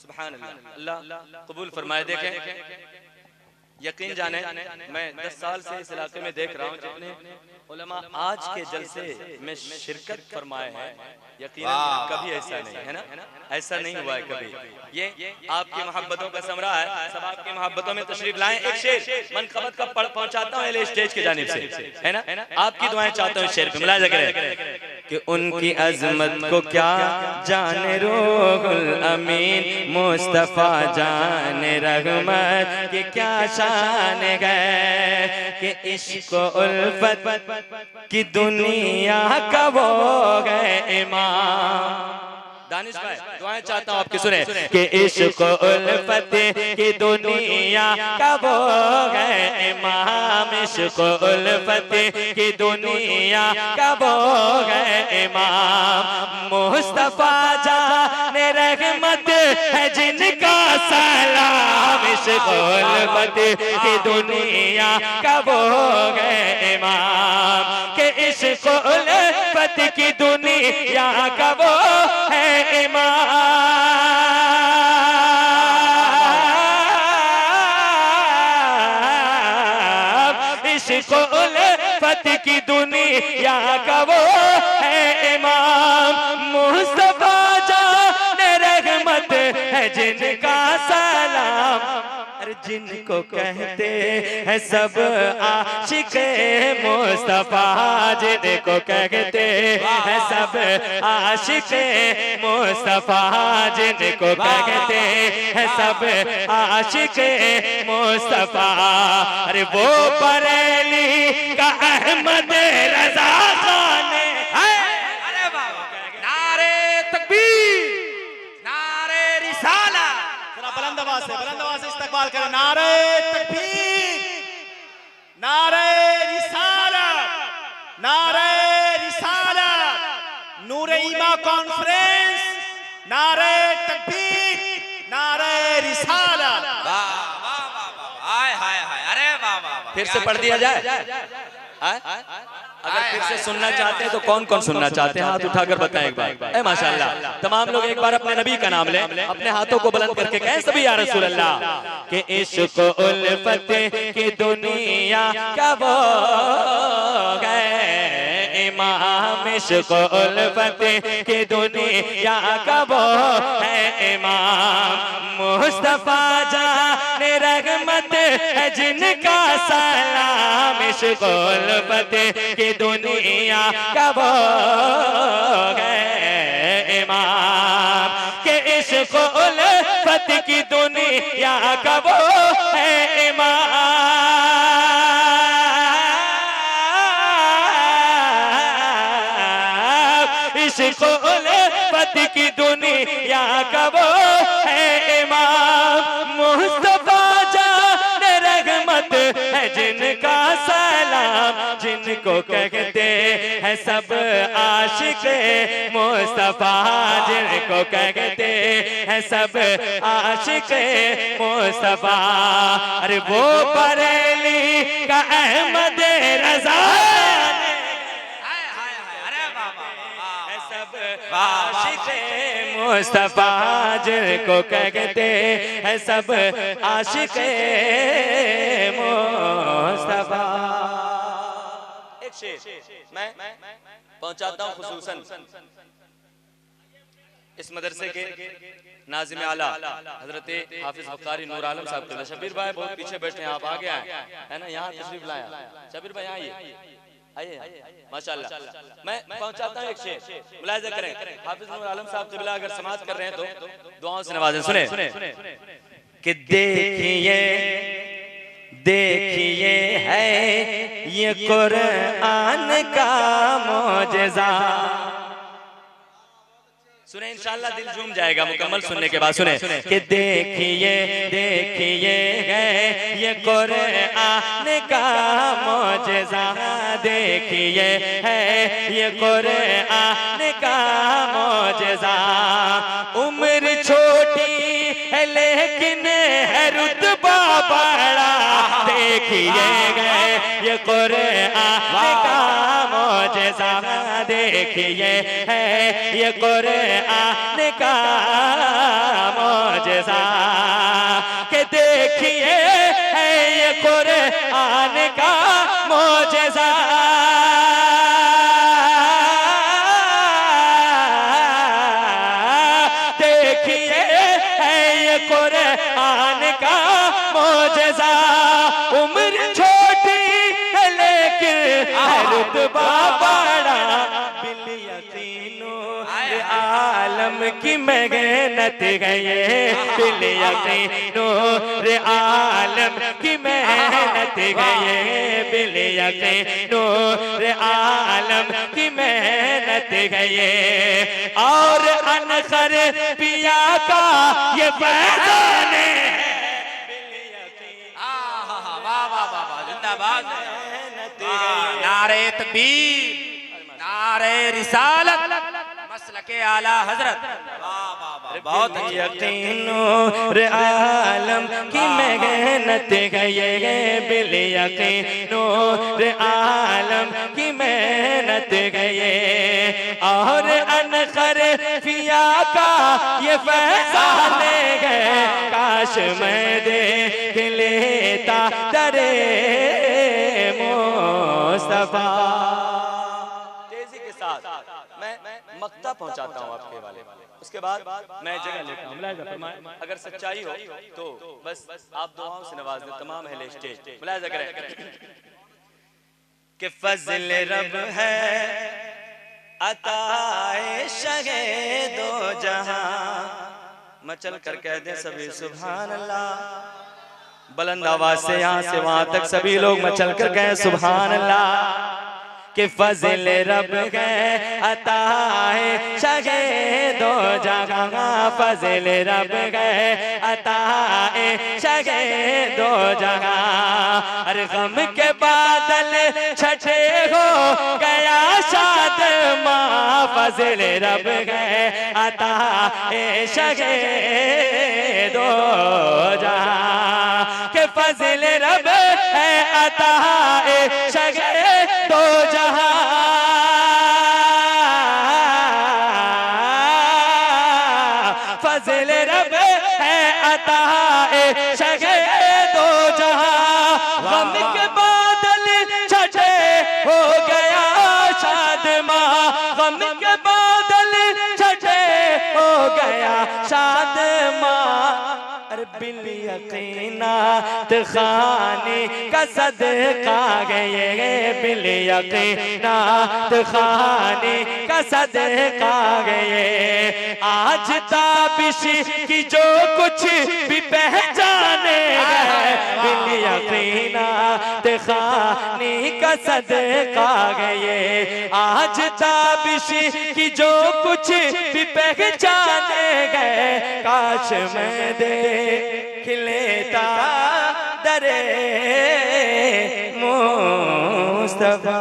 सुभान अल्लाह, अल्लाह कबूल फरमाए। देखें, यकीन जाने मैं 10 साल से इस इलाके में देख रहा हूँ जितने उलमा आज के जलसे में शिरकत फरमाए हैं, यकीनन कभी ऐसा नहीं है ना, ऐसा नहीं हुआ है कभी। ये आपकी मोहब्बतों का समरा है, सब आपकी मोहब्बतों में तशरीफ लाएं। एक शेर मनकबत का पहुंचाता हूँ एले स्टेज की जानिब से, है ना, आपकी दुआएं चाहता हूँ शेर पे मुलाहिजा करें कि उनकी अजमत को क्या जाने रूहुल अमीन मुस्तफा जाने रहमत कि क्या शान गए कि इश्क उल्फत की दुनिया का वो गए इमाम। दानिश भाई दुआएं चाहता हूँ आपकी सुने कि इश्क उल्फत की दुनिया का वो गए इमाम, इश्क उल्फत की दुनिया का वो गए इमाम। मुस्तफा जाने रहमत है जिनका सलाम, इश्क उल्फत की दुनिया का वो गए इमाम कि इश्क उल्फत की दुनिया का वो है इमाम। इश्क उल्फत की दुनिया का वो है इमाम। मुस्तफा जाने रहमत है जिनका सलाम, जिनको कहते हैं सब आशिक मुस्तफा, जिनको कहते हैं सब आशिक मुस्तफा, जिनको कहते हैं सब आशिक मुस्तफा। अरे वो बरेली का अहमद रजा खान है। अरे बाबा, नारे तकबीर, नारे रिसाला, बुलंद आवाज से इस्तकबाल करें। नारे तकबीर, नारे रिसालत, नारे रिसालत, नूरे ईमा कॉन्फ्रेंस, नारे तकबीर, नारे रिसालत। वाह वाह वाह, हाय हाय हाय, अरे वाह वाह। फिर से पढ़ दिया जाए। अगर फिर से सुनना चाहते हैं तो कौन कौन सुनना चाहते हैं हाथ उठाकर बताएं एक बार। माशाअल्लाह, तमाम लोग एक बार अपने नबी का नाम लें, अपने हाथों को बुलंद करके कहें सभी या रसूल अल्लाह कि इश्क उल्फत की दुनिया का वो गए इमाम, इश्क उल्फत की दुनिया का वो है इमाम। मुस्तफा जाने रहमत है जिनका सलाम, इश्क उल्फत की दुनिया का वो गए इमाम के इश्क उल्फत की दुनिया का वो है इमाम। इश्क उल्फत की दुनिया का वो है इमाम। मुस्तफा जाने रहमत है जिनका सलाम, जिनको कहते हैं सब आशिक मुस्तफा, जिनको कहते हैं सब आशिक मुस्तफा। अरे वो बरेली का अहमद रजा आशिक मुस्तफा, जिनको कहते हैं सब आशिक मुस्तफा। एक शेर मैं पहुंचाता हूं खुसूसन इस मदरसे के नाज़िम आला हजरत हाफिज बुखारी नूर आलम साहब के। शबीर भाई बहुत पीछे बैठे हैं, आप आगे आए है ना, यहाँ तशरीफ लाया। शबीर भाई आइए, आइए माशाल्लाह। मैं पहुंचाता हूँ एक शेर, मुलाहिजा करें। हाफिज नूर आलम साहब क़िबला अगर समाअत कर रहे हैं तो दुआओं से नवाजें। सुने कि देखिए देखिए है ये कुरान का मौजज़ा। सुने इंशाअल्लाह दिल झूम जाएगा मुकम्मल सुनने के बाद। सुने कि देखिए देखिए है ये कुरान का मौजज़ा, देखिए है ये कुरान का मौजज़ा। उम्र छोटी है लेकिन है रुतबा बड़ा, देखिए गए ये कुरान का मौजज़ा, देखिए है ये कुरान का मौजज़ा। देखिए है ये कुरान का मोजेज़ा। देखिए है ये कुरान का मोजेज़ा। उम्र छोटी है लेकिन रुतबा बड़ा, बिल यकीनो आलम की मेहनत गए, बिल यकीनो आलम की मेहनत गए, बिल यकीनो आलम की मेहनत गए। और अनखर पिया का ये फैज़ान है, वाह वाह वाह वाह, जिंदाबाद। नारे तकबीर, नारे रिसालत, मसलके आला हजरत। वाह वाह वाह, बहुत यकीनों आलम की मेहनत गए, बिल यकीनों आलम की मेहनत गए। और अनखर फिया का ये फैज़ान गए, काश मैं देख लेता दरे मुस्तफा। तेजी के साथ मैं मक्ता पहुंचाता हूं आपके वाले, उसके बाद मैं जगह लेता हूं। अगर सच्चाई हो तो बस आप दुआओं से नवाज दें तमाम अहले स्टेज। मुलाहिजा करें कि फज़ल रब है अताए शगे दो जहां। मचल कर कह दें सभी सुभान अल्लाह। बुलंद आवाज से यहाँ से वहां तक सभी लोग मचल कर कहें सुभान अल्लाह। कि फज़ल रब है अताए शगे दो जहां, फज़ल रब है अताए शगे दो जहां। अरे गम के बादल छठे हो गया शाद माँ, फज़ल रब है अताए शगे दो जहां। के फज़ल रब है अताए शगे दो जहां। फज़ल रब है अताए शगे दो जहां। गम के बादल छठे हो गया शादमां, गम के बादल छठे हो गया शादमां। अरे बिल यकीनात खाने का सदका गए, बिल यकीनात खाने का सदका गए। आज ताबिश की जो कुछ भी पहचाने गए, बिल यकीनात खाने का सदका गए। आज ताबिश की जो कुछ भी पहचाने गए, काश मैं देख लेता दरे मुस्तफा।